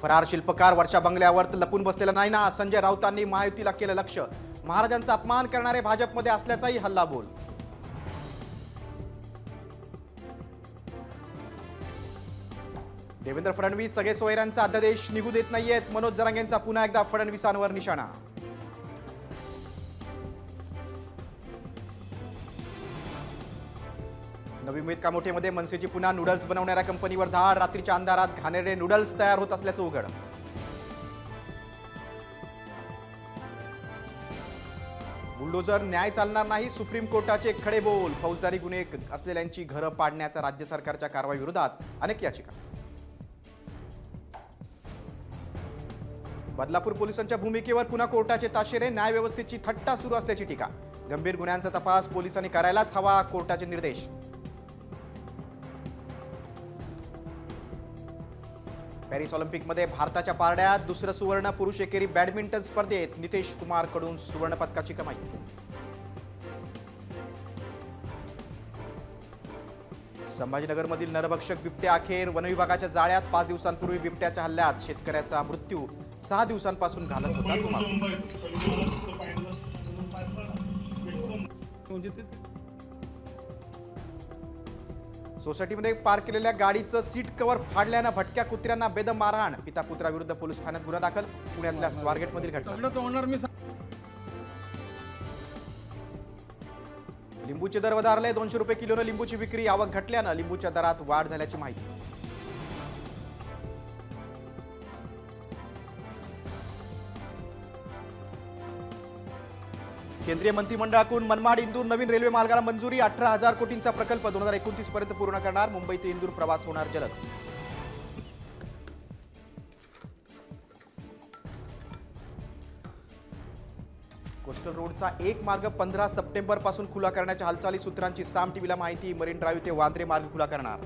फरार शिल्पकार वर्षा बंगल्यावर लपून बसलेला नाही ना, संजय राऊतांनी महायुतीला केलं लक्ष्य. महाराजांचा अपमान करणारे भाजपमध्ये असल्याचाही हल्लाबोल. देवेंद्र फडणवीस सगळे सोयऱ्यांचा अध्यादेश निघू देत नाहीयेत. मनोज जरांगेंचा पुन्हा एकदा फडणवीसांवर निशाणा. नवी मुंबईत कामोठेमध्ये मनसेची पुन्हा नूडल्स बनवणाऱ्या कंपनीवर धाड. रात्रीच्या अंधारात घाणेरडे नूडल्स तयार होत असल्याचं उघड. बुलडोजर न्याय चालणार नाही, सुप्रीम कोर्टाचे खडे बोल. फौजदारी गुन्हे असलेल्यांची घरं पाडण्याच्या राज्य सरकारच्या कारवाईविरोधात अनेक याचिका. बदलापूर पोलिसांच्या भूमिकेवर पुन्हा कोर्टाचे ताशेरे. न्यायव्यवस्थेची थट्टा सुरू असल्याची टीका. गंभीर गुन्ह्यांचा तपास पोलिसांनी करायलाच हवा, कोर्टाचे निर्देश. पॅरिस ऑलिम्पिकमध्ये भारताच्या पारड्यात दुसरं सुवर्ण. पुरुष एकेरी बॅडमिंटन स्पर्धेत नितेश कुमार कडून सुवर्ण पदकाची कमाई. संभाजीनगरमधील नरभक्षक बिबट्या अखेर वनविभागाच्या जाळ्यात. 5 दिवसांपूर्वी बिबट्याच्या हल्ल्यात शेतकऱ्याचा मृत्यू. 6 दिवसांपासून घालत होता सोसायटीमध्ये पार्क केलेल्या गाडीचं सीट कव्हर फाडल्यानं भटक्या कुत्र्यांना बेदम मारहाण. पिता पुत्राविरुद्ध पोलीस ठाण्यात गुन्हा दाखल. पुण्यातल्या स्वारगेटमधील घटना. लिंबूचे दर वधारले. 200 रुपये किलोनं लिंबूची विक्री. आवक घटल्यानं लिंबूच्या दरात वाढ झाल्याची माहिती. केंद्रीय मंत्रिमंडळाकडून मनमाड इंदूर नवीन रेल्वे मार्गाला मंजुरी. 18,000 कोटींचा प्रकल्प 2029 पर्यंत पूर्ण करणार. मुंबई ते इंदूर प्रवास होणार जलद. कोस्टल रोडचा एक मार्ग 15 सप्टेंबर पासून खुला करण्याच्या हालचाली. सूत्रांची साम टीव्हीला माहिती. मरीन ड्राईव्ह ते वांद्रे मार्ग खुला करणार.